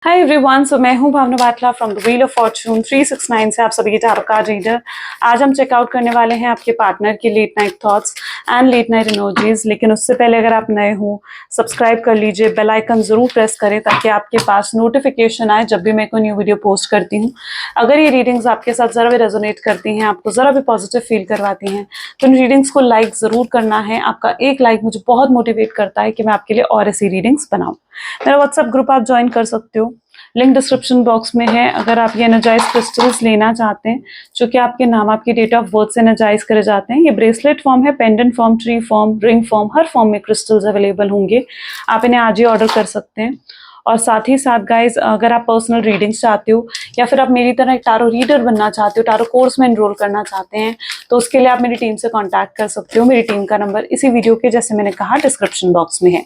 Hi everyone, so मैं हूं Bhavna Batla from the wheel of fortune 369 से आप सभी के टैरो कार्ड रीडर। आज हम चेकआउट करने वाले हैं आपके पार्टनर की late night thoughts and late night energies. लेकिन उससे पहले अगर आप नए हो, सब्सक्राइब कर लीजिए, बेल आइकन जरूर प्रेस करें ताकि आपके पास नोटिफिकेशन आए जब भी मैं कोई न्यू वीडियो पोस्ट करती हूँ। अगर ये रीडिंग्स आपके साथ जरा भी रेजोनेट करती हैं, आपको जरा भी पॉजिटिव फील करवाती हैं, तो इन रीडिंग्स को लाइक जरूर करना है। आपका एक लाइक मुझे बहुत मोटिवेट करता है कि मैं आपके लिए और ऐसी रीडिंग्स बनाऊं। मेरा व्हाट्सएप ग्रुप आप ज्वाइन कर सकते हो, लिंक डिस्क्रिप्शन बॉक्स में है। अगर आप ये एनर्जाइज क्रिस्टल्स लेना चाहते हैं जो कि आपके नाम, आपकी डेट ऑफ बर्थ से एनर्जाइज करे जाते हैं, ये ब्रेसलेट फॉर्म है, pendant form, tree form, ring form, हर फॉर्म में क्रिस्टल्स अवेलेबल होंगे। आप इन्हें आज ही ऑर्डर कर सकते हैं। और साथ ही साथ गाइज, अगर आप पर्सनल रीडिंग्स चाहते हो या फिर आप मेरी तरह एक टारो रीडर बनना चाहते हो, टारो कोर्स में एनरोल करना चाहते हैं, तो उसके लिए आप मेरी टीम से कांटेक्ट कर सकते हो। मेरी टीम का नंबर इसी वीडियो के, जैसे मैंने कहा, डिस्क्रिप्शन बॉक्स में है।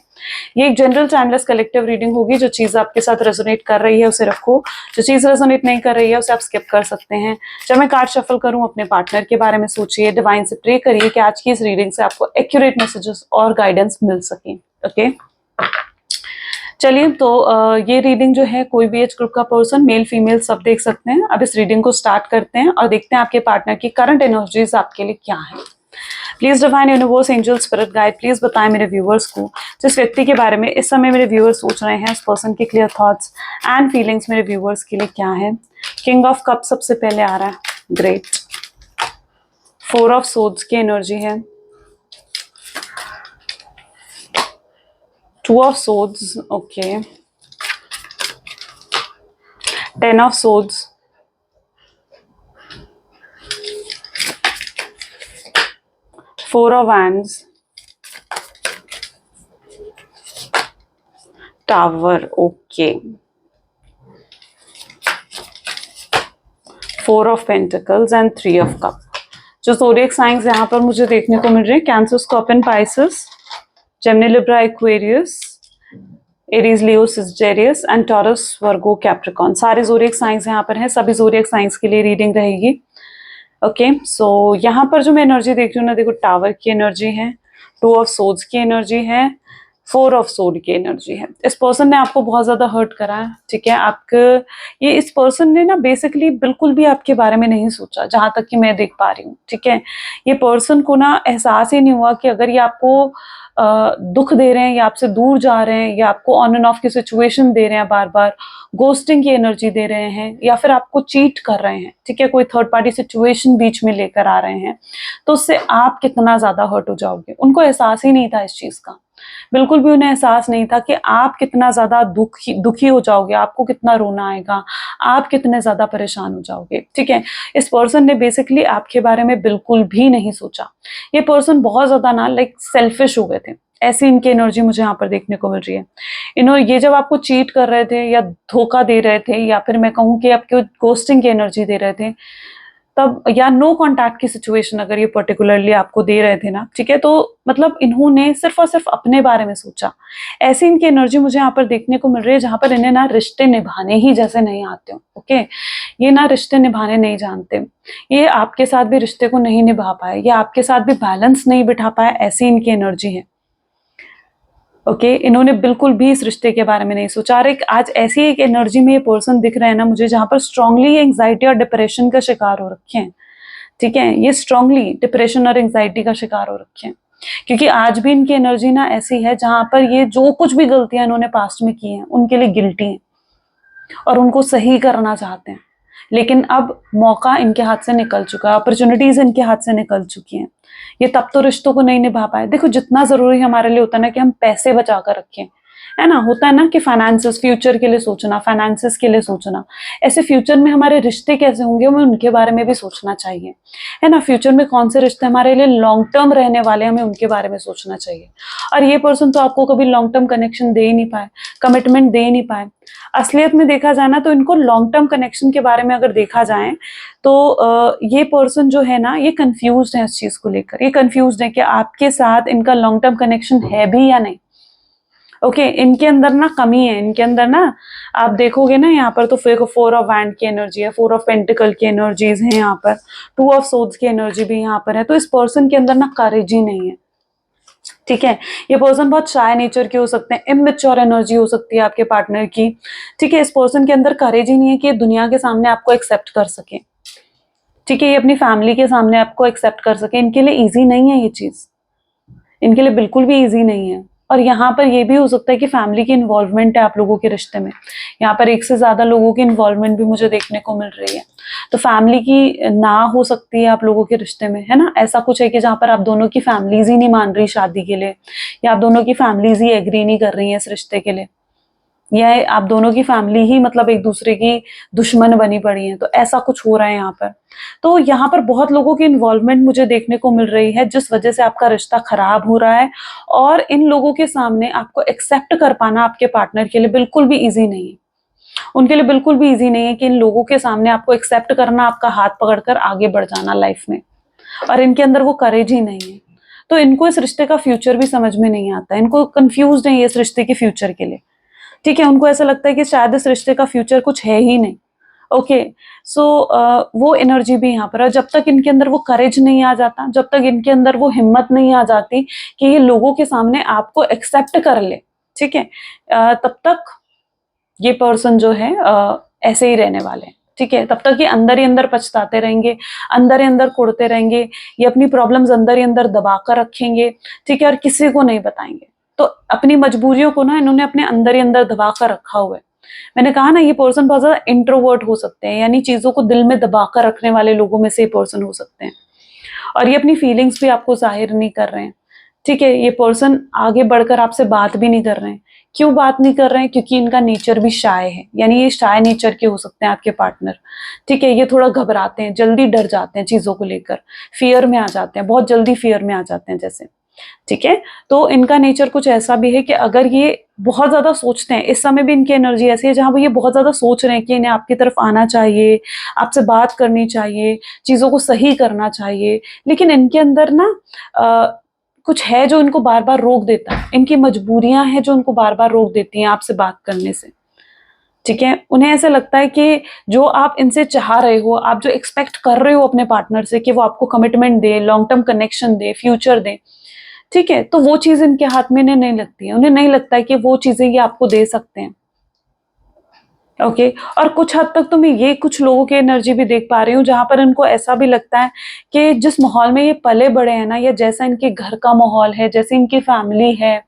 ये एक जनरल टाइमलेस कलेक्टिव रीडिंग होगी। जो चीज आपके साथ रेजोनेट कर रही है उसे रखो, जो चीज रेजोनेट नहीं कर रही है उसे आप स्किप कर सकते हैं। जब मैं कार्ड शफल करूं, अपने पार्टनर के बारे में सोचिए, डिवाइन से प्रे करिए कि आज की इस रीडिंग से आपको एक्यूरेट मैसेजेस और गाइडेंस मिल सके। ओके, चलिए, तो ये रीडिंग जो है, कोई भी एज ग्रुप का पर्सन, मेल फीमेल सब देख सकते हैं। अब इस रीडिंग को स्टार्ट करते हैं और देखते हैं आपके पार्टनर की करंट एनर्जीज आपके लिए क्या है। Please divine universe, angel, spirit guide, please बताएं मेरे व्यूअर्स को, जिस व्यक्ति के बारे में इस समय मेरे व्यूअर्स सोच रहे हैं, उस पर्सन के क्लियर थॉट्स एंड फीलिंग्स मेरे व्यूअर्स के लिए क्या है। किंग ऑफ कप सबसे पहले आ रहा है, ग्रेट। 4 ऑफ सोर्ड्स की एनर्जी है, 2 of swords, okay, 10 of swords, 4 of wands, tower, okay, 4 of pentacles and 3 of cup। जो ज़ोडिएक साइंस यहाँ पर मुझे देखने को मिल रहे हैं, cancer, scorpion, Pisces, Gemini, Libra, Aquarius, Aries, Leo, Sagittarius and taurus, Virgo, Capricorn. सारे ज़ोडिएक साइंस यहाँ पर हैं। सभी ज़ोडिएक साइंस के लिए रीडिंग रहेगी। ओके, सो यहाँ पर जो मैं एनर्जी देख रही हूँ ना, देखो, टावर की एनर्जी है, 2 ऑफ सोर्ड्स की एनर्जी है, 4 ऑफ सोर्ड की एनर्जी है। इस पर्सन ने आपको बहुत ज्यादा हर्ट करा है, ठीक है। आपके इस पर्सन ने ना बेसिकली बिल्कुल भी आपके बारे में नहीं सोचा, जहां तक कि मैं देख पा रही हूँ, ठीक है। ये पर्सन को ना एहसास ही नहीं हुआ कि अगर ये आपको दुख दे रहे हैं या आपसे दूर जा रहे हैं या आपको ऑन एंड ऑफ की सिचुएशन दे रहे हैं, बार बार गोस्टिंग की एनर्जी दे रहे हैं या फिर आपको चीट कर रहे हैं, ठीक है, कोई थर्ड पार्टी सिचुएशन बीच में लेकर आ रहे हैं, तो उससे आप कितना ज्यादा हर्ट हो जाओगे। उनको एहसास ही नहीं था इस चीज का, बिल्कुल भी उन्हें एहसास नहीं था कि आप कितना ज्यादा दुखी हो जाओगे, आपको कितना रोना आएगा, आप कितने ज्यादा परेशान हो जाओगे, ठीक है। इस पर्सन ने बेसिकली आपके बारे में बिल्कुल भी नहीं सोचा। ये पर्सन बहुत ज्यादा ना लाइक सेल्फिश हो गए थे, ऐसी इनकी एनर्जी मुझे यहाँ पर देखने को मिल रही है। इन्होंने ये जब आपको चीट कर रहे थे या धोखा दे रहे थे या फिर मैं कहूँ कि आपको गोस्टिंग की एनर्जी दे रहे थे तब, या नो कांटेक्ट की सिचुएशन अगर ये पर्टिकुलरली आपको दे रहे थे ना, ठीक है, तो मतलब इन्होंने सिर्फ और सिर्फ अपने बारे में सोचा। ऐसी इनकी एनर्जी मुझे यहाँ पर देखने को मिल रही है जहां पर इन्हें ना रिश्ते निभाने ही जैसे नहीं आते हो। ओके, ये ना रिश्ते निभाने नहीं जानते, ये आपके साथ भी रिश्ते को नहीं निभा पाए, ये आपके साथ भी बैलेंस नहीं बिठा पाए, ऐसी इनकी एनर्जी है। ओके, इन्होंने बिल्कुल भी इस रिश्ते के बारे में नहीं सोचा। और एक आज ऐसी एक एनर्जी में ये पर्सन दिख रहे हैं ना मुझे, जहां पर स्ट्रांगली एंग्जाइटी और डिप्रेशन का शिकार हो रखे हैं, ठीक है। ये स्ट्रांगली डिप्रेशन और एंग्जाइटी का शिकार हो रखे हैं, क्योंकि आज भी इनकी एनर्जी ना ऐसी है जहां पर ये जो कुछ भी गलतियां इन्होंने पास्ट में की हैं उनके लिए गिल्टी हैं और उनको सही करना चाहते हैं। लेकिन अब मौका इनके हाथ से निकल चुका है, अपॉर्चुनिटीज इनके हाथ से निकल चुकी हैं। ये तब तो रिश्तों को नहीं निभा पाए। देखो, जितना जरूरी हमारे लिए होता है ना कि हम पैसे बचा कर रखें, है ना, होता है ना कि फाइनेंसेस, फ्यूचर के लिए सोचना, फाइनेंसेस के लिए सोचना, ऐसे फ्यूचर में हमारे रिश्ते कैसे होंगे हमें उनके बारे में भी सोचना चाहिए, है ना। फ्यूचर में कौन से रिश्ते हमारे लिए लॉन्ग टर्म रहने वाले, हमें उनके बारे में सोचना चाहिए। और ये पर्सन तो आपको कभी लॉन्ग टर्म कनेक्शन दे ही नहीं पाए, कमिटमेंट दे ही नहीं पाए। असलियत में देखा जाए ना, तो इनको लॉन्ग टर्म कनेक्शन के बारे में अगर देखा जाए तो ये पर्सन जो है ना, ये कंफ्यूज्ड है इस चीज को लेकर। ये कंफ्यूज्ड है कि आपके साथ इनका लॉन्ग टर्म कनेक्शन है भी या नहीं। ओके, इनके अंदर ना कमी है, इनके अंदर ना, आप देखोगे ना यहाँ पर तो 4 ऑफ वैंड की एनर्जी है, 4 ऑफ पेंटिकल की एनर्जीज है यहाँ पर, 2 ऑफ सोर्ड्स की एनर्जी भी यहाँ पर है। तो इस पर्सन के अंदर ना करेज ही नहीं है, ठीक है। ये पर्सन बहुत शाय नेचर के हो सकते हैं, इमेच्योर एनर्जी हो सकती है आपके पार्टनर की। ठीक है, इस पर्सन के अंदर करेज ही नहीं है कि ये दुनिया के सामने आपको एक्सेप्ट कर सके। ठीक है, ये अपनी फैमिली के सामने आपको एक्सेप्ट कर सके। इनके लिए इजी नहीं है ये चीज, इनके लिए बिल्कुल भी इजी नहीं है। और यहाँ पर ये भी हो सकता है कि फैमिली की इन्वॉल्वमेंट है आप लोगों के रिश्ते में। यहाँ पर एक से ज्यादा लोगों की इन्वॉल्वमेंट भी मुझे देखने को मिल रही है। तो फैमिली की ना हो सकती है आप लोगों के रिश्ते में, है ना। ऐसा कुछ है कि जहाँ पर आप दोनों की फैमिलीज ही नहीं मान रही शादी के लिए, या आप दोनों की फैमिलीज ही एग्री नहीं कर रही है इस रिश्ते के लिए, या आप दोनों की फैमिली ही मतलब एक दूसरे की दुश्मन बनी पड़ी है। तो ऐसा कुछ हो रहा है यहाँ पर। तो यहाँ पर बहुत लोगों की इन्वॉल्वमेंट मुझे देखने को मिल रही है, जिस वजह से आपका रिश्ता खराब हो रहा है। और इन लोगों के सामने आपको एक्सेप्ट कर पाना आपके पार्टनर के लिए बिल्कुल भी इजी नहीं है। उनके लिए बिल्कुल भी इजी नहीं है कि इन लोगों के सामने आपको एक्सेप्ट करना, आपका हाथ पकड़कर आगे बढ़ जाना लाइफ में। और इनके अंदर वो करेज ही नहीं है। तो इनको इस रिश्ते का फ्यूचर भी समझ में नहीं आता, इनको कंफ्यूज नहीं है इस रिश्ते के फ्यूचर के लिए। ठीक है, उनको ऐसा लगता है कि शायद इस रिश्ते का फ्यूचर कुछ है ही नहीं। ओके, सो वो एनर्जी भी यहाँ पर है। जब तक इनके अंदर वो करेज नहीं आ जाता, जब तक इनके अंदर वो हिम्मत नहीं आ जाती कि ये लोगों के सामने आपको एक्सेप्ट कर ले, ठीक है, तब तक ये पर्सन जो है ऐसे ही रहने वाले हैं। ठीक है, तब तक ये अंदर ही अंदर पछताते रहेंगे, अंदर ही अंदर कुड़ते रहेंगे, ये अपनी प्रॉब्लम्स अंदर ही अंदर दबा कर रखेंगे। ठीक है, और किसी को नहीं बताएंगे। तो अपनी मजबूरियों को ना इन्होंने अपने अंदर ही अंदर दबा कर रखा हुआ है। मैंने कहा ना, ये पर्सन बहुत ज्यादा इंट्रोवर्ट हो सकते हैं, यानी चीजों को दिल में दबा कर रखने वाले लोगों में से ये पर्सन हो सकते हैं। और ये अपनी फीलिंग्स भी आपको जाहिर नहीं कर रहे हैं। ठीक है, ये पर्सन आगे बढ़कर आपसे बात भी नहीं कर रहे हैं। क्यों बात नहीं कर रहे हैं? क्योंकि इनका नेचर भी शाय है, यानी ये शाय नेचर के हो सकते हैं आपके पार्टनर। ठीक है, ये थोड़ा घबराते हैं, जल्दी डर जाते हैं चीजों को लेकर, फियर में आ जाते हैं, बहुत जल्दी फियर में आ जाते हैं जैसे। ठीक है, तो इनका नेचर कुछ ऐसा भी है कि अगर ये बहुत ज्यादा सोचते हैं, इस समय भी इनकी एनर्जी ऐसी है जहां पर ये बहुत ज्यादा सोच रहे हैं कि इन्हें आपकी तरफ आना चाहिए, आपसे बात करनी चाहिए, चीजों को सही करना चाहिए, लेकिन इनके अंदर ना कुछ है जो इनको बार बार रोक देता है। इनकी मजबूरियां हैं जो उनको बार बार रोक देती हैं आपसे बात करने से। ठीक है, उन्हें ऐसा लगता है कि जो आप इनसे चाह रहे हो, आप जो एक्सपेक्ट कर रहे हो अपने पार्टनर से कि वो आपको कमिटमेंट दे, लॉन्ग टर्म कनेक्शन दे, फ्यूचर दे, ठीक है, तो वो चीज इनके हाथ में नहीं लगती है। उन्हें नहीं लगता है कि वो चीजें ये आपको दे सकते हैं। ओके, और कुछ हद तक तो मैं ये कुछ लोगों की एनर्जी भी देख पा रही हूँ जहां पर इनको ऐसा भी लगता है कि जिस माहौल में ये पले बड़े हैं ना, या जैसा इनके घर का माहौल है, जैसे इनकी फैमिली है,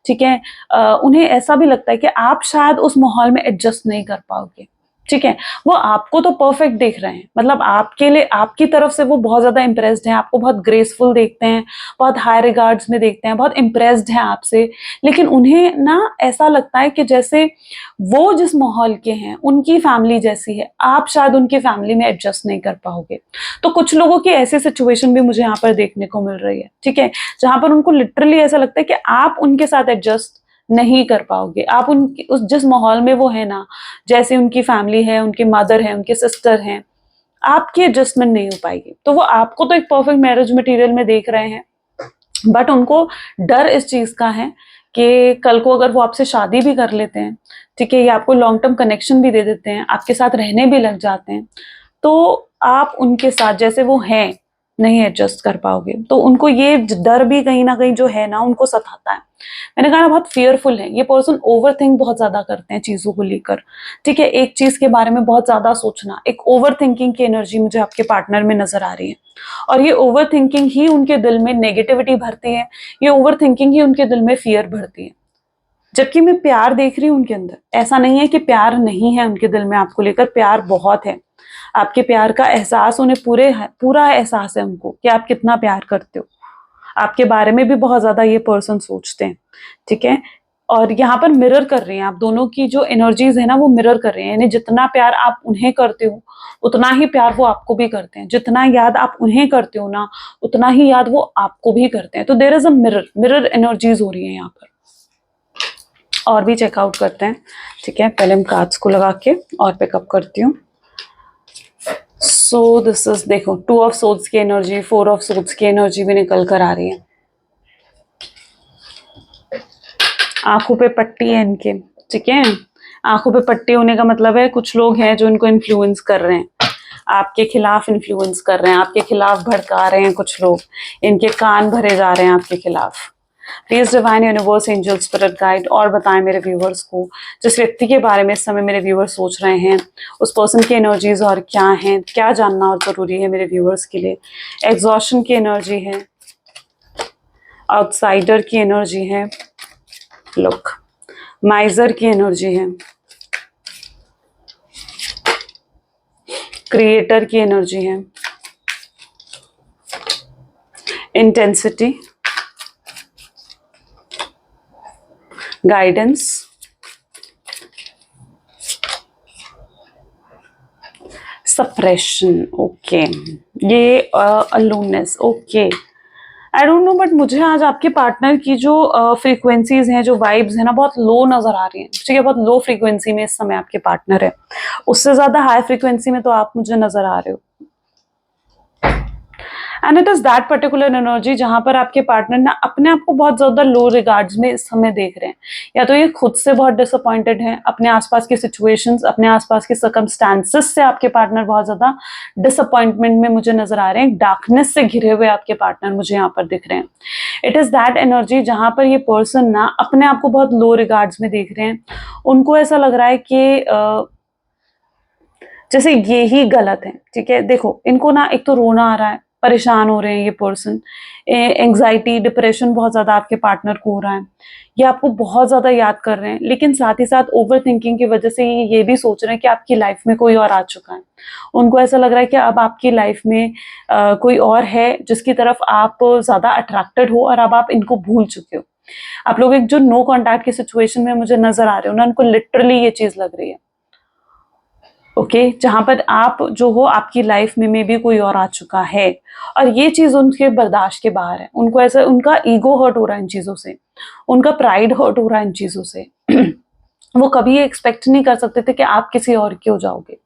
ठीक है, उन्हें ऐसा भी लगता है कि आप शायद उस माहौल में एडजस्ट नहीं कर पाओगे। ठीक है, वो आपको तो परफेक्ट देख रहे हैं, मतलब आपके लिए, आपकी तरफ से वो बहुत ज्यादा इंप्रेस्ड हैं, आपको बहुत ग्रेसफुल देखते हैं, बहुत हाई रिगार्ड्स में देखते हैं, बहुत इंप्रेस्ड हैं आपसे। लेकिन उन्हें ना ऐसा लगता है कि जैसे वो जिस माहौल के हैं, उनकी फैमिली जैसी है, आप शायद उनकी फैमिली में एडजस्ट नहीं कर पाओगे। तो कुछ लोगों की ऐसी सिचुएशन भी मुझे यहाँ पर देखने को मिल रही है। ठीक है, जहां पर उनको लिटरली ऐसा लगता है कि आप उनके साथ एडजस्ट नहीं कर पाओगे। आप उनकी उस जिस माहौल में वो है ना, जैसे उनकी फैमिली है, उनकी मदर है, उनके सिस्टर हैं, आपकी एडजस्टमेंट नहीं हो पाएगी। तो वो आपको तो एक परफेक्ट मैरिज मटेरियल में देख रहे हैं, बट उनको डर इस चीज का है कि कल को अगर वो आपसे शादी भी कर लेते हैं, ठीक है, या आपको लॉन्ग टर्म कनेक्शन भी दे देते हैं, आपके साथ रहने भी लग जाते हैं, तो आप उनके साथ जैसे वो हैं नहीं एडजस्ट कर पाओगे। तो उनको ये डर भी कहीं ना कहीं जो है ना, उनको सताता है। मैंने कहा ना, बहुत फियरफुल है ये पर्सन, ओवर थिंक बहुत ज्यादा करते हैं चीजों को लेकर। ठीक है, एक चीज के बारे में बहुत ज्यादा सोचना, एक ओवर थिंकिंग की एनर्जी मुझे आपके पार्टनर में नजर आ रही है। और ये ओवर थिंकिंग ही उनके दिल में नेगेटिविटी भरती है, ये ओवर थिंकिंग ही उनके दिल में फियर भरती है। जबकि मैं प्यार देख रही हूँ उनके अंदर, ऐसा नहीं है कि प्यार नहीं है उनके दिल में आपको लेकर, प्यार बहुत है। आपके प्यार का एहसास उन्हें पूरा एहसास है उनको कि आप कितना प्यार करते हो। आपके बारे में भी बहुत ज्यादा ये पर्सन सोचते हैं। ठीक है, और यहाँ पर मिरर कर रहे हैं, आप दोनों की जो एनर्जीज है ना, वो मिरर कर रहे हैं। यानी जितना प्यार आप उन्हें करते हो, उतना ही प्यार वो आपको भी करते हैं। जितना याद आप उन्हें करते हो ना, उतना ही याद वो आपको भी करते हैं। तो there is a mirror energies हो रही है यहाँ पर। और भी चेकआउट करते हैं। ठीक है, पहले हम कार्ड्स को लगा के और पिकअप करती हूँ। सो दिस इज, देखो, 2 ऑफ सोर्ड्स की एनर्जी, 4 ऑफ सोर्ड्स की एनर्जी भी निकल कर आ रही है। आंखों पे पट्टी है इनके। ठीक है, आंखों पे पट्टी होने का मतलब है कुछ लोग हैं जो इनको इन्फ्लुएंस कर रहे हैं, आपके खिलाफ इन्फ्लुएंस कर रहे हैं, आपके खिलाफ भड़का रहे हैं। कुछ लोग, इनके कान भरे जा रहे हैं आपके खिलाफ। Please divine universe angel spirit guide और बताएं मेरे व्यूवर्स को, जिस व्यक्ति के बारे में इस समय मेरे व्यूवर्स सोच रहे हैं, उस पर्सन की एनर्जीज और क्या हैं, क्या जानना और जरूरी है मेरे व्यूवर्स के लिए। एग्जॉशन की एनर्जी है, आउटसाइडर की एनर्जी है, लुक माइजर की एनर्जी है, क्रिएटर की एनर्जी है, इंटेंसिटी, गाइडेंस, सप्रेशन, ओके, ये aloneness, okay. I don't know but मुझे आज आपके पार्टनर की जो फ्रीक्वेंसीज हैं, जो वाइब्स हैं ना, बहुत लो नजर आ रही हैं। ठीक है, बहुत लो फ्रीक्वेंसी में इस समय आपके पार्टनर है, उससे ज्यादा हाई फ्रीक्वेंसी में तो आप मुझे नजर आ रहे हो। And it is that particular energy जहां पर आपके पार्टनर ना अपने आप को बहुत ज्यादा लो रिगार्ड्स में इस समय देख रहे हैं, या तो ये खुद से बहुत डिसअपॉइंटेड हैं, अपने आसपास की सिचुएशंस, अपने आसपास के सर्कमस्टांसेस से आपके पार्टनर बहुत ज्यादा डिसअपॉइंटमेंट में मुझे नजर आ रहे हैं। डार्कनेस से घिरे हुए आपके पार्टनर मुझे यहाँ पर दिख रहे हैं। इट इज दैट एनर्जी जहां पर ये पर्सन ना अपने आप को बहुत लो रिगार्ड्स में देख रहे हैं। उनको ऐसा लग रहा है कि जैसे ये ही गलत है। ठीक है, देखो इनको ना एक तो रोना आ रहा है, परेशान हो रहे हैं ये पर्सन, एंग्जाइटी डिप्रेशन बहुत ज्यादा आपके पार्टनर को हो रहा है, ये आपको बहुत ज्यादा याद कर रहे हैं, लेकिन साथ ही साथ ओवर थिंकिंग की वजह से ये भी सोच रहे हैं कि आपकी लाइफ में कोई और आ चुका है। उनको ऐसा लग रहा है कि अब आपकी लाइफ में कोई और है जिसकी तरफ आप ज्यादा अट्रैक्टेड हो, और अब आप इनको भूल चुके हो। आप लोग एक जो नो कॉन्टैक्ट की सिचुएशन में मुझे नजर आ रहे हो ना, उनको लिटरली ये चीज लग रही है। ओके, जहां पर आप जो हो, आपकी लाइफ में भी कोई और आ चुका है, और ये चीज उनके बर्दाश्त के बाहर है। उनको ऐसा, उनका ईगो हर्ट हो रहा है इन चीजों से, उनका प्राइड हर्ट हो रहा है इन चीजों से। वो कभी एक्सपेक्ट नहीं कर सकते थे कि आप किसी और के हो जाओगे।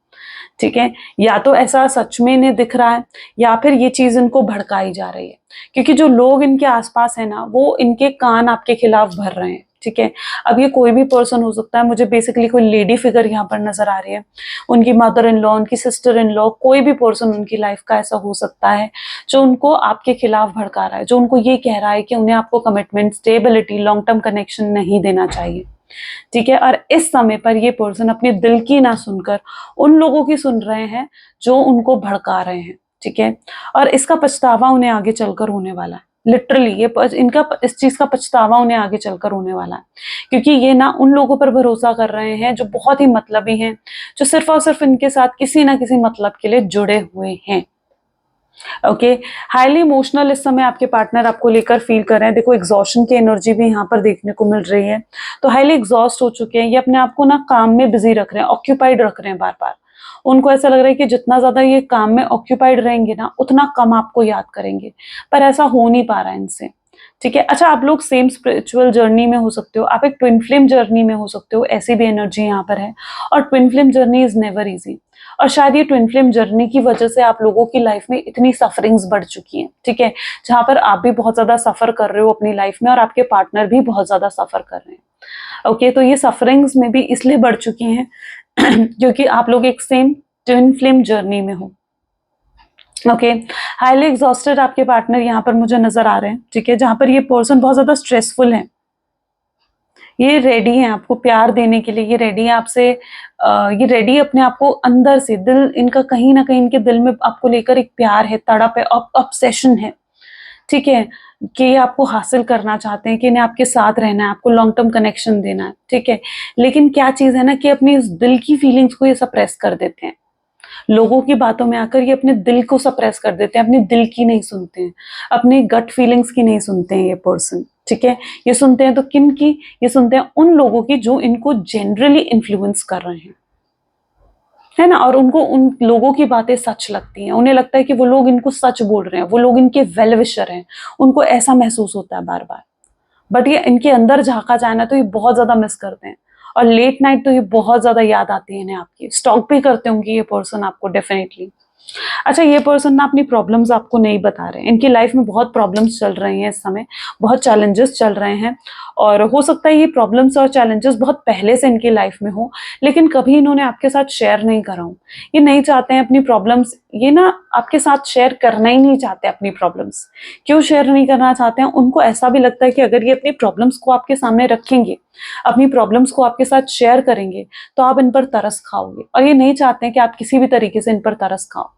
ठीक है, या तो ऐसा सच में इन्हें दिख रहा है, या फिर ये चीज इनको भड़काई जा रही है, क्योंकि जो लोग इनके आसपास है ना, वो इनके कान आपके खिलाफ भर रहे हैं। ठीक है, अब ये कोई भी पर्सन हो सकता है, मुझे बेसिकली कोई लेडी फिगर यहाँ पर नजर आ रही है, उनकी मदर इन लॉ, उनकी सिस्टर इन लॉ, कोई भी पर्सन उनकी लाइफ का ऐसा हो सकता है जो उनको आपके खिलाफ भड़का रहा है, जो उनको ये कह रहा है कि उन्हें आपको commitment, stability, long term connection नहीं देना चाहिए। ठीक है, और इस समय पर ये पर्सन अपने दिल की ना सुनकर उन लोगों की सुन रहे हैं जो उनको भड़का रहे हैं। ठीक है, और इसका पछतावा उन्हें आगे चलकर होने वाला है। लिटरली ये इनका इस चीज का पछतावा उन्हें आगे चलकर होने वाला है, क्योंकि ये ना उन लोगों पर भरोसा कर रहे हैं जो बहुत ही मतलबी हैं, जो सिर्फ और सिर्फ इनके साथ किसी ना किसी मतलब के लिए जुड़े हुए हैं। ओके, हाईली इमोशनल इस समय आपके पार्टनर आपको लेकर फील कर रहे हैं। देखो एग्जॉशन की एनर्जी भी यहाँ पर देखने को मिल रही है, तो हाईली एग्जॉस्ट हो चुके हैं ये, अपने आप को ना काम में बिजी रख रहे हैं, ऑक्यूपाइड रख रहे हैं बार बार। उनको ऐसा लग रहा है कि जितना ज्यादा ये काम में ऑक्यूपाइड रहेंगे ना, उतना कम आपको याद करेंगे, पर ऐसा हो नहीं पा रहा है इनसे। ठीक है, अच्छा आप लोग सेम स्पिरिचुअल जर्नी में हो सकते हो, आप एक ट्विन फ्लेम जर्नी में हो सकते हो, ऐसी भी एनर्जी यहाँ पर है। और twin flame journey is never easy, और शायद ये ट्विन फ्लेम जर्नी की वजह से आप लोगों की लाइफ में इतनी सफरिंग्स बढ़ चुकी हैं। ठीक है, जहां पर आप भी बहुत ज्यादा सफर कर रहे हो अपनी लाइफ में, और आपके पार्टनर भी बहुत ज्यादा सफर कर रहे हैं। ओके, तो ये सफरिंग्स में भी इसलिए बढ़ चुकी हैं क्योंकि आप लोग एक सेम ट्विन फ्लेम जर्नी में हो। ओके, हाईली एग्जॉस्टेड आपके पार्टनर यहाँ पर मुझे नजर आ रहे हैं। ठीक है, जहां पर ये पर्सन बहुत ज्यादा स्ट्रेसफुल है, ये रेडी है आपको प्यार देने के लिए, ये रेडी है आपसे, ये रेडी अपने आप को अंदर से, दिल इनका कहीं ना कहीं इनके दिल में आपको लेकर एक प्यार है, तड़प है, ऑब्सेशन है। ठीक है, कि ये आपको हासिल करना चाहते हैं, कि इन्हें आपके साथ रहना है, आपको लॉन्ग टर्म कनेक्शन देना है। ठीक है, लेकिन क्या चीज है ना कि अपनी इस दिल की फीलिंग्स को ये सप्रेस कर देते हैं। लोगों की बातों में आकर ये अपने दिल को सप्रेस कर देते हैं, अपने दिल की नहीं सुनते हैं, अपने गट फीलिंग्स की नहीं सुनते हैं ये पर्सन। ठीक है, ये सुनते हैं तो किन की, ये सुनते हैं उन लोगों की जो इनको जनरली इन्फ्लुएंस कर रहे हैं, है ना, और उनको उन लोगों की बातें सच लगती हैं, उन्हें लगता है कि वो लोग इनको सच बोल रहे हैं, वो लोग इनके वेल विशर हैं, उनको ऐसा महसूस होता है बार बार। बट ये इनके अंदर झांका जाए ना, तो ये बहुत ज्यादा मिस करते हैं, और लेट नाइट तो ये बहुत ज्यादा याद आती है इन्हें आपकी, स्टॉक भी करते होंगे ये पर्सन आपको डेफिनेटली। अच्छा, ये पर्सन ना अपनी प्रॉब्लम्स आपको नहीं बता रहे हैं। इनकी लाइफ में बहुत प्रॉब्लम्स चल रही हैं इस समय, बहुत चैलेंजेस चल रहे हैं और हो सकता है ये प्रॉब्लम्स और चैलेंजेस बहुत पहले से इनकी लाइफ में हो, लेकिन कभी इन्होंने आपके साथ शेयर नहीं करा हो। ये नहीं चाहते हैं अपनी प्रॉब्लम्स, ये ना आपके साथ शेयर करना ही नहीं चाहते अपनी प्रॉब्लम्स। क्यों शेयर नहीं करना चाहते हैं? उनको ऐसा भी लगता है कि अगर ये अपनी प्रॉब्लम्स को आपके सामने रखेंगे, अपनी प्रॉब्लम्स को आपके साथ शेयर करेंगे, तो आप इन पर तरस खाओगे और ये नहीं चाहते हैं कि आप किसी भी तरीके से इन पर तरस खाओ।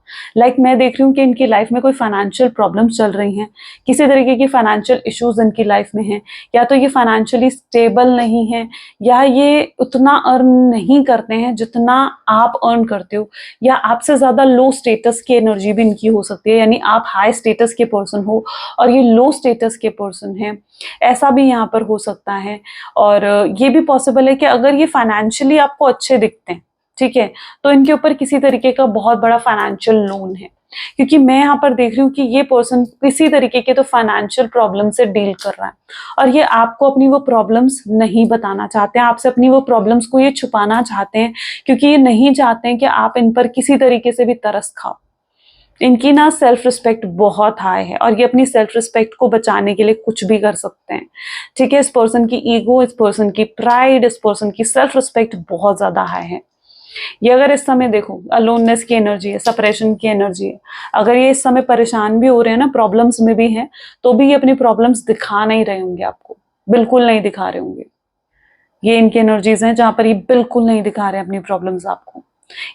मैं देख रही हूँ कि इनकी लाइफ में कोई फाइनेंशियल प्रॉब्लम्स चल रही हैं, किसी तरीके की फाइनेंशियल इश्यूज इनकी लाइफ में हैं, या तो ये फाइनेंशियली स्टेबल नहीं है, या ये उतना अर्न नहीं करते हैं जितना आप अर्न करते हो, या आपसे ज्यादा लो स्टेटस की एनर्जी भी इनकी हो सकती है, यानी आप हाई स्टेटस के पर्सन हो और ये लो स्टेटस के पर्सन है, ऐसा भी यहाँ पर हो सकता है। और ये भी पॉसिबल है कि अगर ये फाइनेंशियली आपको अच्छे दिखते हैं, ठीक है, तो इनके ऊपर किसी तरीके का बहुत बड़ा फाइनेंशियल लोन है, क्योंकि मैं यहाँ पर देख रही हूँ कि ये पर्सन किसी तरीके के तो फाइनेंशियल प्रॉब्लम से डील कर रहा है और ये आपको अपनी वो प्रॉब्लम्स नहीं बताना चाहते हैं, आपसे अपनी वो प्रॉब्लम्स को ये छुपाना चाहते हैं, क्योंकि ये नहीं चाहते हैं कि आप इन पर किसी तरीके से भी तरस खाओ। इनकी ना सेल्फ रिस्पेक्ट बहुत हाई है और ये अपनी सेल्फ रिस्पेक्ट को बचाने के लिए कुछ भी कर सकते हैं, ठीक है। इस पर्सन की ईगो, इस पर्सन की प्राइड, इस पर्सन की सेल्फ रिस्पेक्ट बहुत ज्यादा हाई है। ये अगर इस समय देखो अलोननेस की एनर्जी है, सपरेशन की एनर्जी है, अगर ये इस समय परेशान भी हो रहे हैं ना, प्रॉब्लम्स में भी हैं, तो भी ये अपनी प्रॉब्लम्स दिखा नहीं रहे होंगे आपको, बिल्कुल नहीं दिखा रहे होंगे। ये इनकी एनर्जीज हैं जहां पर ये बिल्कुल नहीं दिखा रहे हैं अपनी प्रॉब्लम्स आपको।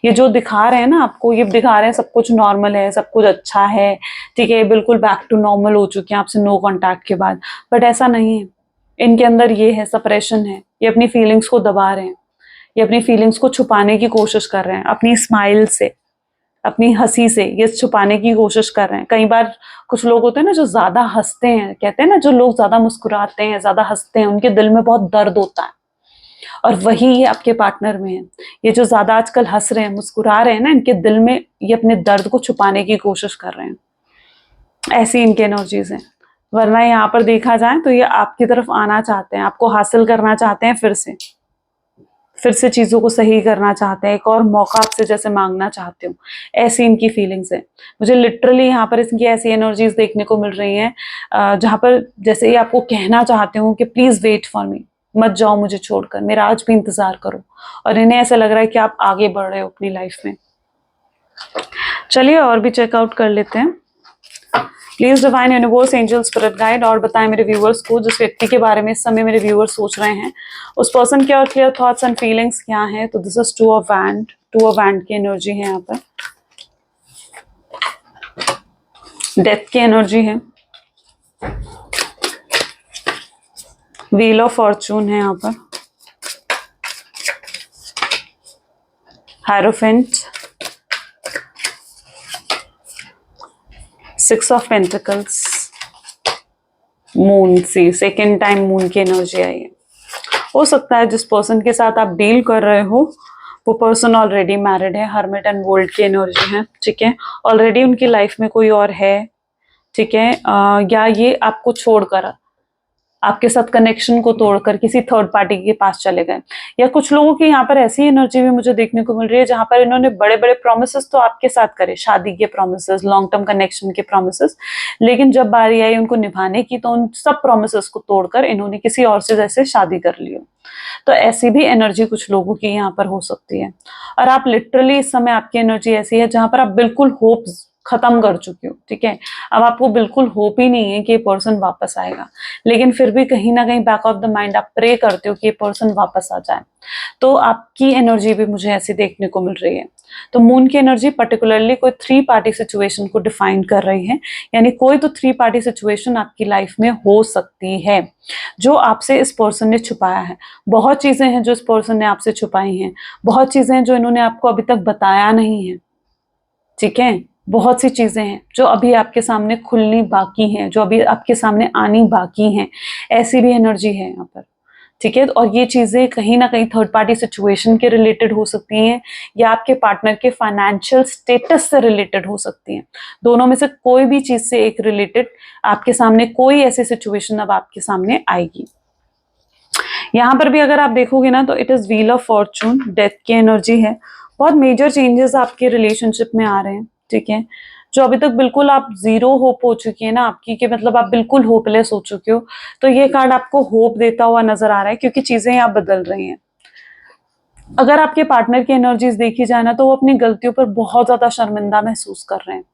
ये जो दिखा रहे हैं ना आपको, ये दिखा रहे हैं सब कुछ नॉर्मल है, सब कुछ अच्छा है, ठीक है, बिल्कुल बैक टू नॉर्मल हो चुके हैं आपसे नो कांटेक्ट के बाद, बट ऐसा नहीं है। इनके अंदर ये है, सपरेशन है, ये अपनी फीलिंग्स को दबा रहे हैं, ये अपनी फीलिंग्स को छुपाने की कोशिश कर रहे हैं, अपनी स्माइल से, अपनी हंसी से ये छुपाने की कोशिश कर रहे हैं। कई बार कुछ लोग होते हैं ना जो ज्यादा हंसते हैं, कहते हैं ना जो लोग ज्यादा मुस्कुराते हैं, ज्यादा हंसते हैं, उनके दिल में बहुत दर्द होता है, और वही ये आपके पार्टनर में है। ये जो ज्यादा आजकल हंस रहे हैं, मुस्कुरा रहे हैं ना, इनके दिल में ये अपने दर्द को छुपाने की कोशिश कर रहे हैं। ऐसी इनकी एनर्जीज हैं। वरना यहाँ पर देखा जाए तो ये आपकी तरफ आना चाहते हैं, आपको हासिल करना चाहते हैं, फिर से चीजों को सही करना चाहते हैं, एक और मौका आपसे जैसे मांगना चाहते हो, ऐसी इनकी फीलिंग्स है। मुझे लिटरली यहाँ पर इनकी ऐसी एनर्जीज देखने को मिल रही हैं जहां पर जैसे ये आपको कहना चाहते हो कि प्लीज वेट फॉर मी, मत जाओ मुझे छोड़कर, मेरा आज भी इंतजार करो। और इन्हें ऐसा लग रहा है कि आप आगे बढ़ रहे हो अपनी लाइफ में। चलिए और भी चेकआउट कर लेते हैं। Please divine universe, angel, spirit guide, और बताएं मेरे व्यूअर्स को, जिस व्यक्ति के बारे में इस समय मेरे व्यूअर्स सोच रहे हैं, उस पर्सन के और क्लियर थॉट्स एंड फीलिंग्स क्या हैं। तो this is two of wand, two of wand की एनर्जी है यहाँ पर, डेथ की एनर्जी है, व्हील ऑफ फॉर्चून है यहाँ पर, hierophant, six of pentacles, moon सी, सेकेंड टाइम मून की एनर्जी आई है। हो सकता है जिस पर्सन के साथ आप डील कर रहे हो वो पर्सन ऑलरेडी मैरिड है, हर्मिट एंड वोल्ट की एनर्जी है, ठीक है, ऑलरेडी उनकी लाइफ में कोई और है, ठीक है, या ये आपको छोड़कर, आपके साथ कनेक्शन को तोड़कर किसी थर्ड पार्टी के पास चले गए। या कुछ लोगों की यहाँ पर ऐसी एनर्जी भी मुझे देखने को मिल रही है जहां पर इन्होंने बड़े बड़े प्रोमिसेस तो आपके साथ करे, शादी के प्रोमिसेस, लॉन्ग टर्म कनेक्शन के प्रोमिसेस, लेकिन जब बारी आई उनको निभाने की तो उन सब प्रोमिसेस को तोड़कर इन्होंने किसी और से जैसे शादी कर ली हो। तो ऐसी भी एनर्जी कुछ लोगों की यहाँ पर हो सकती है। और आप लिटरली इस समय आपकी एनर्जी ऐसी है जहां पर आप बिल्कुल होप खत्म कर चुकी हो, ठीक है, अब आपको बिल्कुल होप ही नहीं है कि ये पर्सन वापस आएगा, लेकिन फिर भी कहीं ना कहीं बैक ऑफ द माइंड आप प्रे करते हो कि ये पर्सन वापस आ जाए। तो आपकी एनर्जी भी मुझे ऐसी देखने को मिल रही है। तो मून की एनर्जी पर्टिकुलरली कोई थ्री पार्टी सिचुएशन को डिफाइन कर रही है, यानी कोई तो थ्री पार्टी सिचुएशन आपकी लाइफ में हो सकती है जो आपसे इस पर्सन ने छुपाया है। बहुत चीजें हैं जो इस पर्सन ने आपसे छुपाई हैं, बहुत चीजें हैं जो इन्होंने आपको अभी तक बताया नहीं है, ठीक है, बहुत सी चीजें हैं जो अभी आपके सामने खुलनी बाकी हैं, जो अभी आपके सामने आनी बाकी हैं, ऐसी भी एनर्जी है यहाँ पर, ठीक है। और ये चीजें कहीं ना कहीं थर्ड पार्टी सिचुएशन के रिलेटेड हो सकती हैं या आपके पार्टनर के फाइनेंशियल स्टेटस से रिलेटेड हो सकती हैं। दोनों में से कोई भी चीज से एक रिलेटेड आपके सामने कोई ऐसी सिचुएशन अब आपके सामने आएगी। यहाँ पर भी अगर आप देखोगे ना तो it is wheel of Fortune, death की एनर्जी है। बहुत मेजर चेंजेस आपके रिलेशनशिप में आ रहे हैं, ठीक है, जो अभी तक बिल्कुल आप जीरो होप हो चुकी है ना आपकी, कि मतलब आप बिल्कुल होपलेस हो चुके हो, तो ये कार्ड आपको होप देता हुआ नजर आ रहा है, क्योंकि चीजें यहाँ बदल रही हैं। अगर आपके पार्टनर की एनर्जीज देखी जाए ना, तो वो अपनी गलतियों पर बहुत ज्यादा शर्मिंदा महसूस कर रहे हैं।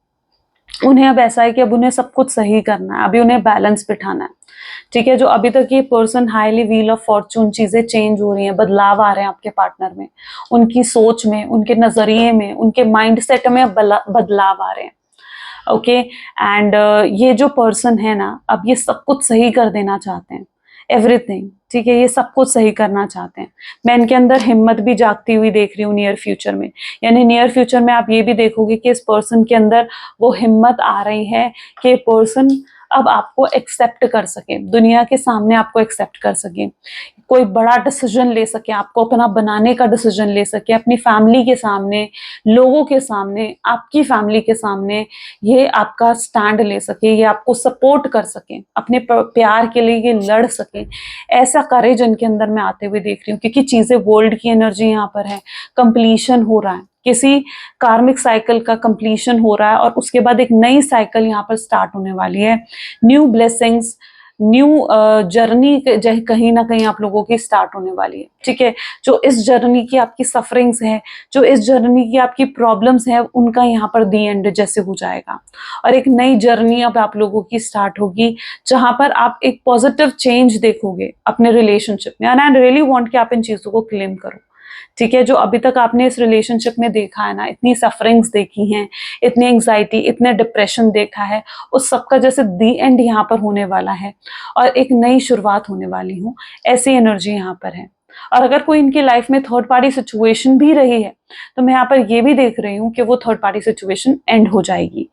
उन्हें अब ऐसा है कि अब उन्हें सब कुछ सही करना है, अभी उन्हें बैलेंस बिठाना है। ठीक है, जो अभी तक ये person highly wheel of Fortune, चीजें चेंज हो रही हैं, बदलाव आ रहे हैं आपके पार्टनर में, उनकी सोच में, उनके नजरिए में, उनके माइंडसेट में अब बदलाव आ रहे हैं। ओके, एंड ये जो पर्सन है ना, अब ये सब कुछ सही कर देना चाहते हैं, एवरीथिंग। ठीक है, ये सब कुछ सही करना चाहते हैं। मैं इनके अंदर हिम्मत भी जागती हुई देख रही हूँ नियर फ्यूचर में, यानी नियर फ्यूचर में आप ये भी देखोगे कि इस पर्सन के अंदर वो हिम्मत आ रही है कि पर्सन अब आपको एक्सेप्ट कर सके, दुनिया के सामने आपको एक्सेप्ट कर सके, कोई बड़ा डिसीजन ले सके, आपको अपना बनाने का डिसीजन ले सके, अपनी फैमिली के सामने, लोगों के सामने, आपकी फैमिली के सामने ये आपका स्टैंड ले सके, ये आपको सपोर्ट कर सके, अपने प्यार के लिए ये लड़ सके। ऐसा करेज इनके अंदर मैं आते हुए देख रही हूँ, क्योंकि चीजें, वर्ल्ड की एनर्जी यहाँ पर है, कंप्लीशन हो रहा है, किसी कार्मिक साइकिल का कंप्लीशन हो रहा है, और उसके बाद एक नई साइकिल यहाँ पर स्टार्ट होने वाली है। न्यू ब्लेसिंग्स, न्यू जर्नी कहीं ना कहीं आप लोगों की स्टार्ट होने वाली है। ठीक है, जो इस जर्नी की आपकी सफरिंग्स है, जो इस जर्नी की आपकी प्रॉब्लम्स है, उनका यहाँ पर दी एंड जैसे हो जाएगा, और एक नई जर्नी अब आप लोगों की स्टार्ट होगी, जहां पर आप एक पॉजिटिव चेंज देखोगे अपने रिलेशनशिप में। एंड आई रियली वांट कि आप इन चीजों को क्लेम करो। ठीक है, जो अभी तक आपने इस रिलेशनशिप में देखा है ना, इतनी सफरिंग्स देखी हैं, इतनी एंग्जाइटी, इतने डिप्रेशन देखा है, उस सबका जैसे दी एंड यहाँ पर होने वाला है, और एक नई शुरुआत होने वाली हूँ, ऐसी एनर्जी यहाँ पर है। और अगर कोई इनकी लाइफ में थर्ड पार्टी सिचुएशन भी रही है, तो मैं यहाँ पर ये भी देख रही हूँ कि वो थर्ड पार्टी सिचुएशन एंड हो जाएगी।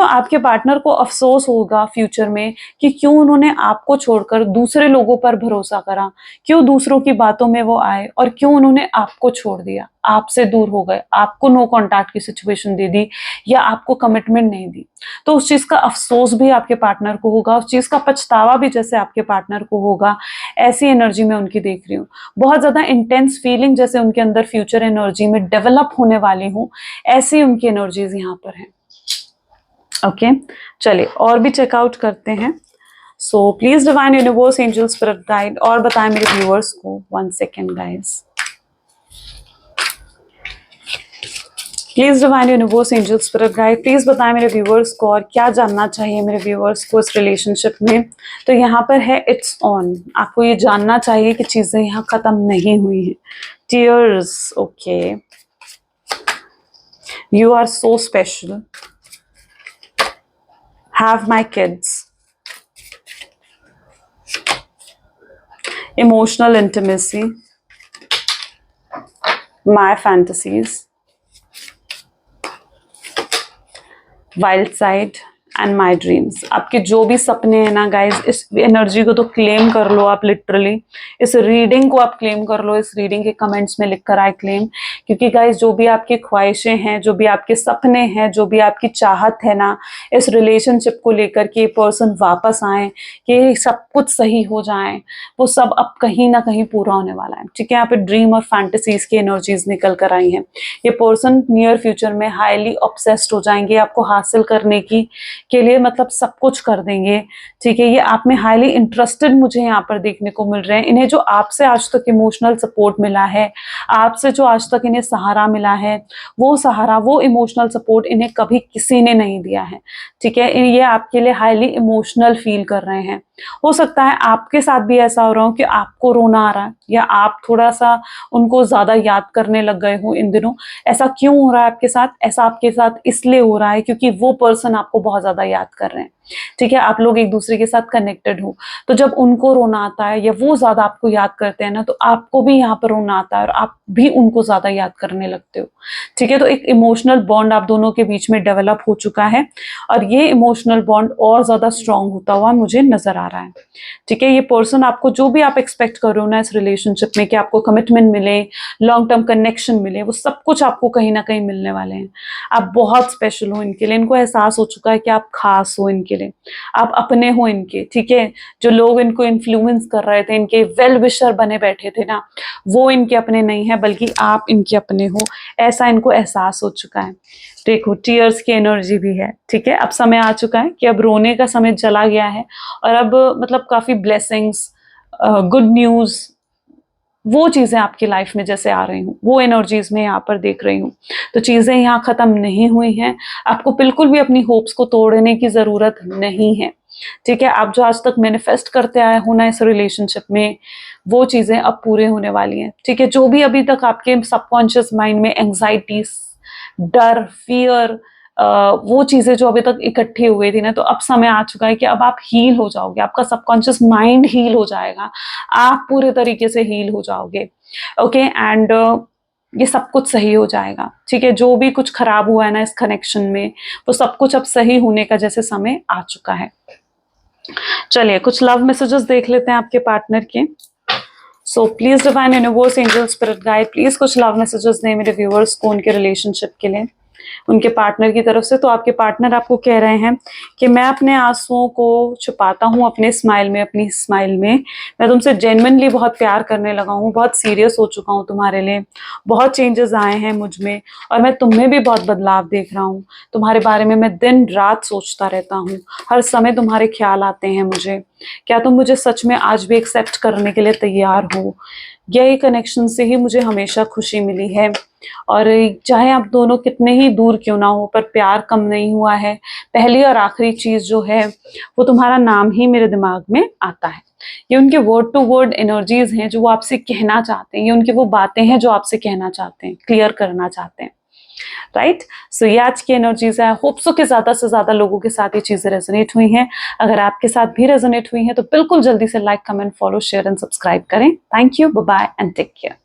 आपके पार्टनर को अफसोस होगा फ्यूचर में कि क्यों उन्होंने आपको छोड़कर दूसरे लोगों पर भरोसा करा, क्यों दूसरों की बातों में वो आए, और क्यों उन्होंने आपको छोड़ दिया, आपसे दूर हो गए, आपको नो कॉन्टैक्ट की सिचुएशन दे दी, या आपको कमिटमेंट नहीं दी। तो उस चीज का अफसोस भी आपके पार्टनर को होगा, उस चीज का पछतावा भी जैसे आपके पार्टनर को होगा। ऐसी एनर्जी मैं उनकी देख रही हूँ, बहुत ज्यादा इंटेंस फीलिंग जैसे उनके अंदर फ्यूचर एनर्जी में डेवलप होने वाली हूँ, ऐसी उनकी एनर्जीज यहाँ पर हैं। ओके, चलिए और भी चेकआउट करते हैं। So please divine universe, angel, spirit guide, और बताएं मेरे व्यूअर्स को। 1 second guys, please divine universe, angel, spirit guide, please बताएं मेरे व्यूअर्स को, और क्या जानना चाहिए मेरे व्यूअर्स को इस रिलेशनशिप में। तो यहाँ पर है इट्स ऑन, आपको ये जानना चाहिए कि चीजें यहाँ खत्म नहीं हुई हैं। Tears, okay, you are so special, have my kids, emotional intimacy, my fantasies, wild side and my dreams. आपके जो भी सपने हैं ना गाइज, इस एनर्जी को तो क्लेम कर लो आप, लिटरली इस रीडिंग को आप क्लेम कर लो, इस रीडिंग के कमेंट्स में लिखकर आई क्लेम। क्योंकि गाइज जो भी आपकी ख्वाहिशें हैं, जो भी आपके सपने हैं, जो भी आपकी चाहत है ना इस रिलेशनशिप को लेकर के, पर्सन वापस आए, कि सब कुछ सही हो जाए, वो सब अब कहीं ना कहीं पूरा होने वाला है। ठीक है, यहाँ पे ड्रीम और फैंटेसीज की एनर्जीज निकल कर आई हैं। ये पर्सन नियर फ्यूचर में हाईली ऑब्सेस्ड हो जाएंगे, आपको हासिल करने की के लिए मतलब सब कुछ कर देंगे। ठीक है, ये आप में हाईली इंटरेस्टेड मुझे यहाँ पर देखने को मिल रहे हैं। इन्हें जो आपसे आज तक इमोशनल सपोर्ट मिला है, आपसे जो आज तक इन्हें सहारा मिला है, वो सहारा, वो इमोशनल सपोर्ट इन्हें कभी किसी ने नहीं दिया है। ठीक है, ये आपके लिए हाईली इमोशनल फील कर रहे हैं। हो सकता है आपके साथ भी ऐसा हो रहा हो कि आपको रोना आ रहा है, या आप थोड़ा सा उनको ज्यादा याद करने लग गए हो इन दिनों। ऐसा क्यों हो रहा है आपके साथ? ऐसा आपके साथ इसलिए हो रहा है क्योंकि वो पर्सन आपको बहुत ज्यादा याद कर रहे हैं। ठीक है, आप लोग एक दूसरे के साथ कनेक्टेड हो, तो जब उनको रोना आता है या वो ज्यादा आपको याद करते हैं ना, तो आपको भी यहाँ पर रोना आता है और आप भी उनको ज्यादा याद करने लगते हो। ठीक है, तो एक इमोशनल बॉन्ड आप दोनों के बीच में डेवलप हो चुका है, और ये इमोशनल बॉन्ड और ज्यादा स्ट्रांग होता हुआ मुझे नजर आ रहा है। ठीक है, ये पर्सन आपको, जो भी आप एक्सपेक्ट कर रहे हो ना इस रिलेशनशिप में, कि आपको कमिटमेंट मिले, लॉन्ग टर्म कनेक्शन मिले, वो सब कुछ आपको कहीं ना कहीं मिलने वाले हैं। आप बहुत स्पेशल हो इनके लिए, इनको एहसास हो चुका है कि आप खास हो इनके लिए, आप अपने हो इनके। ठीक है, जो लोग इनको इन्फ्लुएंस कर रहे थे, इनके वेल विशर बने बैठे थे ना, वो इनके अपने नहीं है, बल्कि आप इनके अपने हो, ऐसा इनको एहसास हो चुका है। देखो टीयर्स की एनर्जी भी है, ठीक है। अब समय आ चुका है कि अब रोने का समय चला गया है और अब मतलब काफी ब्लेसिंग्स, गुड न्यूज, वो चीजें आपकी लाइफ में जैसे आ रही हूँ, वो एनर्जीज में यहाँ पर देख रही हूँ। तो चीजें यहाँ खत्म नहीं हुई हैं, आपको बिल्कुल भी अपनी होप्स को तोड़ने की जरूरत नहीं है, ठीक है। आप जो आज तक मैनिफेस्ट करते आए हो ना इस रिलेशनशिप में, वो चीजें अब पूरे होने वाली हैं, ठीक है। जो भी अभी तक आपके सबकॉन्शियस माइंड में एंग्जाइटी, डर, फियर, वो चीजें जो अभी तक इकट्ठी हुई थी ना, तो अब समय आ चुका है कि अब आप हील हो जाओगे, आपका सबकॉन्शियस माइंड हील हो जाएगा, आप पूरे तरीके से हील हो जाओगे, ओके। एंड ये सब कुछ सही हो जाएगा, ठीक है। जो भी कुछ खराब हुआ है ना इस कनेक्शन में, वो सब कुछ अब सही होने का जैसे समय आ चुका है। चलिए कुछ लव मैसेजेस देख लेते हैं आपके पार्टनर के। So please divine universe, angel, spirit guide, please कुछ लव मैसेजेस दें मेरे व्यूअर्स को उनके रिलेशनशिप के लिए, उनके पार्टनर की तरफ से। तो आपके पार्टनर आपको कह रहे हैं कि मैं अपने आंसुओं को छुपाता हूँ अपने स्माइल में, अपनी स्माइल में। मैं तुमसे जेन्युइनली बहुत प्यार करने लगा हूँ, बहुत सीरियस हो चुका हूँ तुम्हारे लिए, बहुत चेंजेस आए हैं मुझ में और मैं तुम में भी बहुत बदलाव देख रहा हूँ। तुम्हारे बारे में मैं दिन रात सोचता रहता हूँ, हर समय तुम्हारे ख्याल आते हैं मुझे। क्या तुम मुझे सच में आज भी एक्सेप्ट करने के लिए तैयार हो? यही कनेक्शन से ही मुझे हमेशा खुशी मिली है, और चाहे आप दोनों कितने ही दूर क्यों ना हो, पर प्यार कम नहीं हुआ है। पहली और आखिरी चीज जो है वो तुम्हारा नाम ही मेरे दिमाग में आता है। ये उनके वर्ड टू वर्ड एनर्जीज हैं जो वो आपसे कहना चाहते हैं, ये उनकी वो बातें हैं जो आपसे कहना चाहते हैं, क्लियर करना चाहते हैं, राइट। सो ये आज की एनर्जीज है। होप सो कि ज्यादा से ज्यादा लोगों के साथ ये चीजें रेजोनेट हुई हैं। अगर आपके साथ भी रेजोनेट हुई हैं तो बिल्कुल जल्दी से like, comment, follow, share and subscribe करें। Thank you, bye bye and take care.